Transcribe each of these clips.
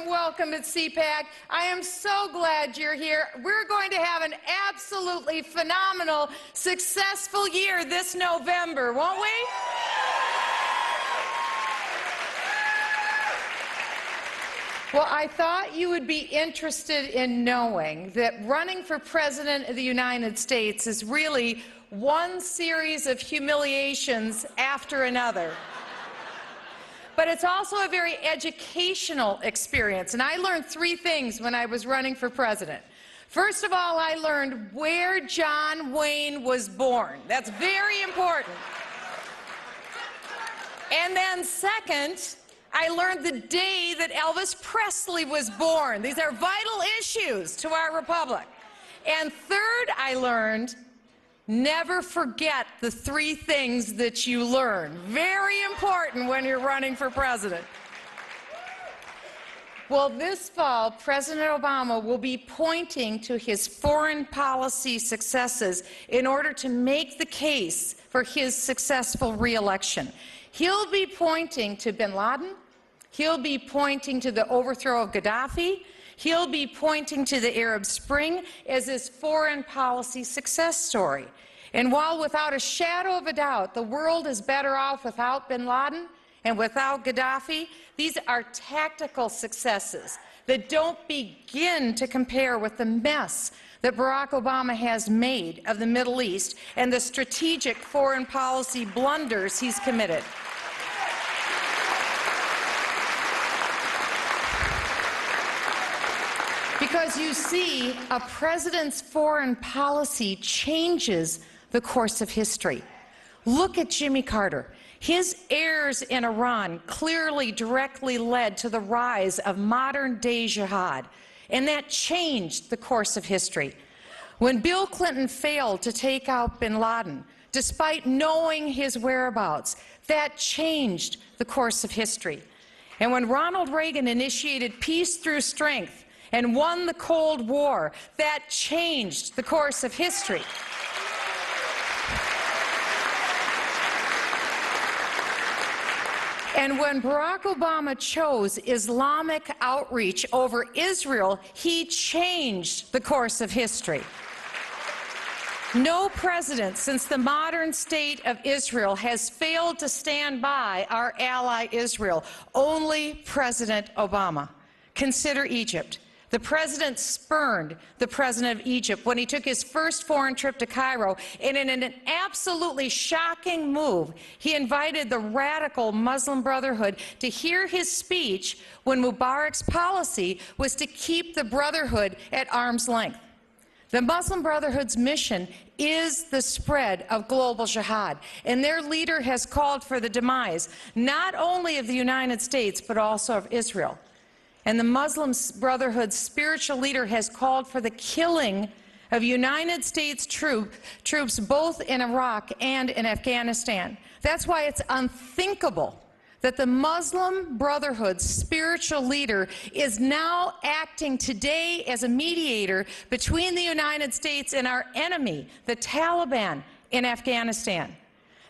warm welcome at CPAC. I am so glad you're here. We're going to have an absolutely phenomenal, successful year this November, won't we? Well, I thought you would be interested in knowing that running for President of the United States is really one series of humiliations after another. But it's also a very educational experience, and I learned three things when I was running for president. First of all, I learned where John Wayne was born. That's very important. And then second, I learned the day that Elvis Presley was born. These are vital issues to our republic. And third, I learned never forget the three things that you learn. Very important when you're running for president. Well, this fall, President Obama will be pointing to his foreign policy successes in order to make the case for his successful re-election. He'll be pointing to bin Laden. He'll be pointing to the overthrow of Gaddafi. He'll be pointing to the Arab Spring as his foreign policy success story. And while without a shadow of a doubt the world is better off without bin Laden and without Gaddafi, these are tactical successes that don't begin to compare with the mess that Barack Obama has made of the Middle East and the strategic foreign policy blunders he's committed. Because you see, a president's foreign policy changes the course of history. Look at Jimmy Carter. His errors in Iran clearly directly led to the rise of modern-day jihad, and that changed the course of history. When Bill Clinton failed to take out bin Laden, despite knowing his whereabouts, that changed the course of history. And when Ronald Reagan initiated peace through strength and won the Cold War, that changed the course of history. And when Barack Obama chose Islamic outreach over Israel, he changed the course of history. No president since the modern state of Israel has failed to stand by our ally Israel. Only President Obama. Consider Egypt. The president spurned the president of Egypt when he took his first foreign trip to Cairo, and in an absolutely shocking move, he invited the radical Muslim Brotherhood to hear his speech when Mubarak's policy was to keep the Brotherhood at arm's length. The Muslim Brotherhood's mission is the spread of global jihad, and their leader has called for the demise not only of the United States, but also of Israel. And the Muslim Brotherhood's spiritual leader has called for the killing of United States troops both in Iraq and in Afghanistan. That's why it's unthinkable that the Muslim Brotherhood's spiritual leader is now acting today as a mediator between the United States and our enemy, the Taliban, in Afghanistan.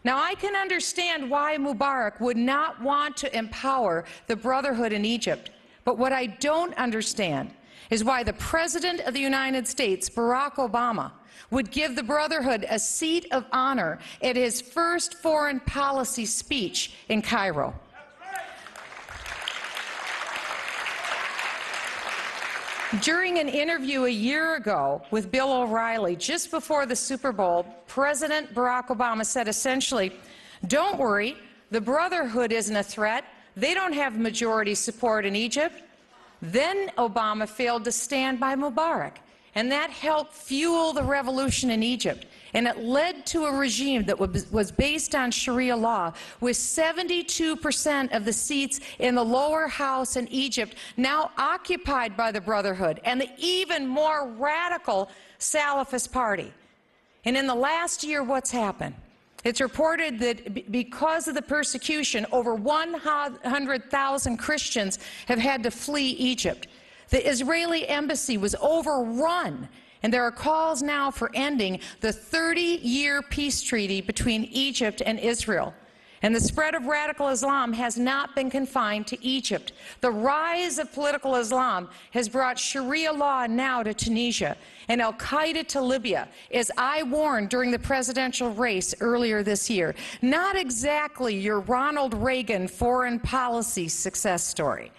Now, I can understand why Mubarak would not want to empower the Brotherhood in Egypt. But what I don't understand is why the President of the United States, Barack Obama, would give the Brotherhood a seat of honor at his first foreign policy speech in Cairo. During an interview a year ago with Bill O'Reilly, just before the Super Bowl, President Barack Obama said essentially, "Don't worry, the Brotherhood isn't a threat. They don't have majority support in Egypt." Then Obama failed to stand by Mubarak, and that helped fuel the revolution in Egypt. And it led to a regime that was based on Sharia law, with 72% of the seats in the lower house in Egypt now occupied by the Brotherhood and the even more radical Salafist Party. And in the last year, what's happened? It's reported that because of the persecution, over 100,000 Christians have had to flee Egypt. The Israeli embassy was overrun, and there are calls now for ending the 30-year peace treaty between Egypt and Israel. And the spread of radical Islam has not been confined to Egypt. The rise of political Islam has brought Sharia law now to Tunisia and al-Qaeda to Libya, as I warned during the presidential race earlier this year. Not exactly your Ronald Reagan foreign policy success story.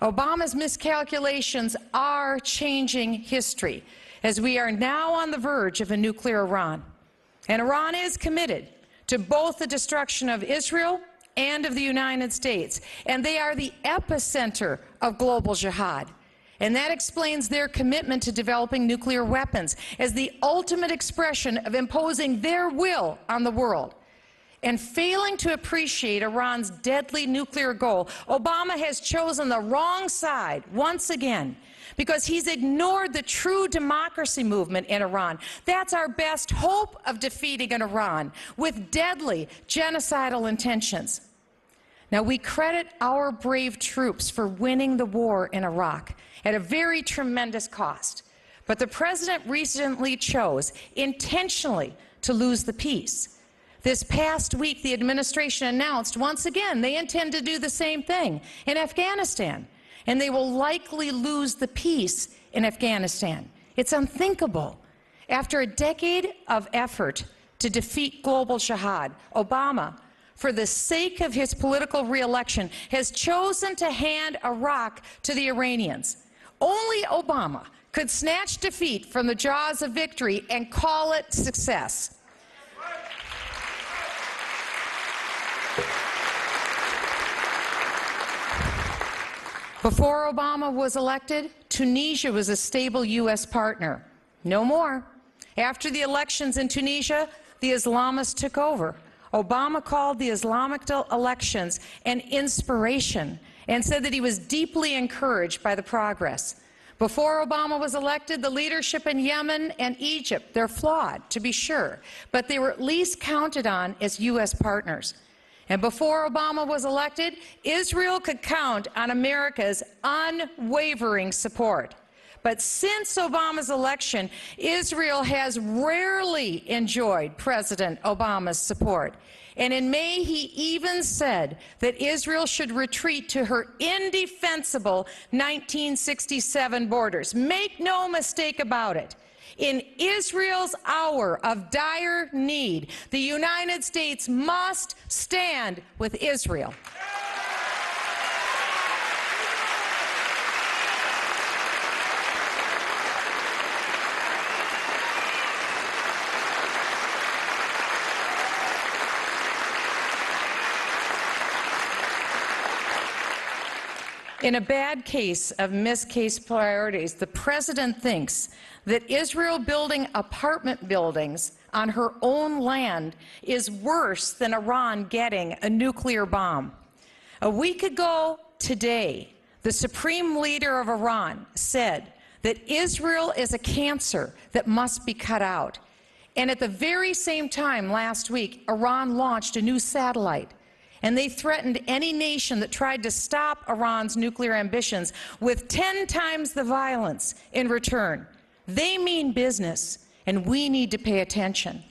Obama's miscalculations are changing history, as we are now on the verge of a nuclear Iran. And Iran is committed to both the destruction of Israel and of the United States. And they are the epicenter of global jihad. And that explains their commitment to developing nuclear weapons as the ultimate expression of imposing their will on the world. And failing to appreciate Iran's deadly nuclear goal, Obama has chosen the wrong side once again, because he's ignored the true democracy movement in Iran. That's our best hope of defeating an Iran with deadly genocidal intentions. Now, we credit our brave troops for winning the war in Iraq at a very tremendous cost. But the president recently chose intentionally to lose the peace. This past week, the administration announced once again they intend to do the same thing in Afghanistan, and they will likely lose the peace in Afghanistan. It's unthinkable. After a decade of effort to defeat global jihad, Obama, for the sake of his political re-election, has chosen to hand Iraq to the Iranians. Only Obama could snatch defeat from the jaws of victory and call it success. Before Obama was elected, Tunisia was a stable U.S. partner. No more. After the elections in Tunisia, the Islamists took over. Obama called the Islamic elections an inspiration and said that he was deeply encouraged by the progress. Before Obama was elected, the leadership in Yemen and Egypt, they're flawed, to be sure, but they were at least counted on as U.S. partners. And before Obama was elected, Israel could count on America's unwavering support. But since Obama's election, Israel has rarely enjoyed President Obama's support. And in May, he even said that Israel should retreat to her indefensible 1967 borders. Make no mistake about it. In Israel's hour of dire need, the United States must stand with Israel. In a bad case of miscased priorities, the president thinks that Israel building apartment buildings on her own land is worse than Iran getting a nuclear bomb. A week ago today, the supreme leader of Iran said that Israel is a cancer that must be cut out. And at the very same time last week, Iran launched a new satellite. And they threatened any nation that tried to stop Iran's nuclear ambitions with 10 times the violence in return. They mean business, and we need to pay attention.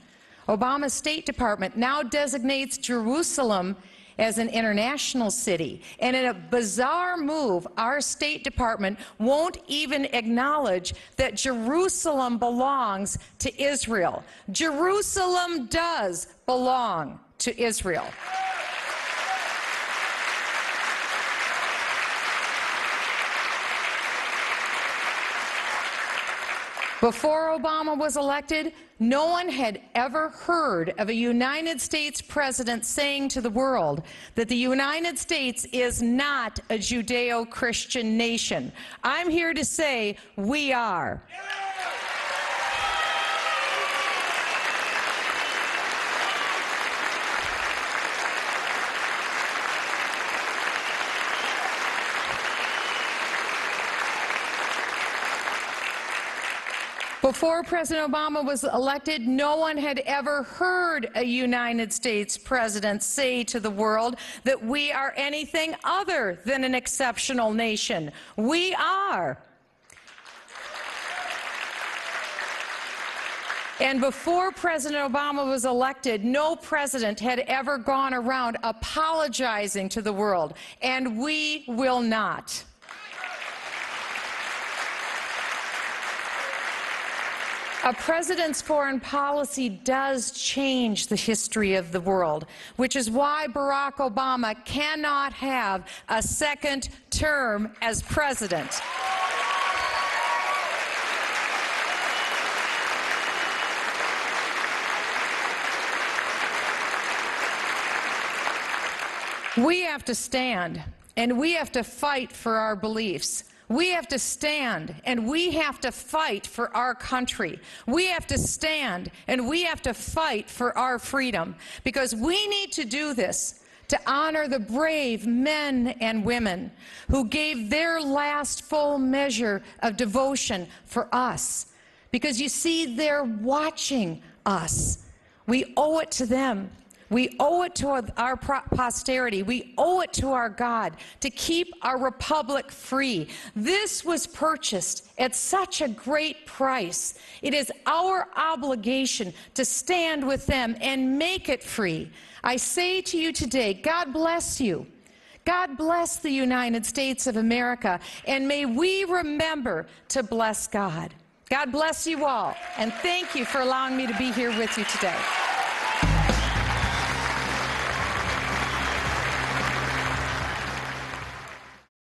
Obama's State Department now designates Jerusalem as an international city. And in a bizarre move, our State Department won't even acknowledge that Jerusalem belongs to Israel. Jerusalem does belong to Israel. Before Obama was elected, no one had ever heard of a United States president saying to the world that the United States is not a Judeo-Christian nation. I'm here to say we are. Before President Obama was elected, no one had ever heard a United States president say to the world that we are anything other than an exceptional nation. We are. And before President Obama was elected, no president had ever gone around apologizing to the world, and we will not. A president's foreign policy does change the history of the world, which is why Barack Obama cannot have a second term as president. We have to stand, and we have to fight for our beliefs. We have to stand, and we have to fight for our country. We have to stand, and we have to fight for our freedom, because we need to do this to honor the brave men and women who gave their last full measure of devotion for us. Because you see, they're watching us. We owe it to them. We owe it to our posterity. We owe it to our God to keep our republic free. This was purchased at such a great price. It is our obligation to stand with them and make it free. I say to you today, God bless you. God bless the United States of America, and may we remember to bless God. God bless you all, and thank you for allowing me to be here with you today.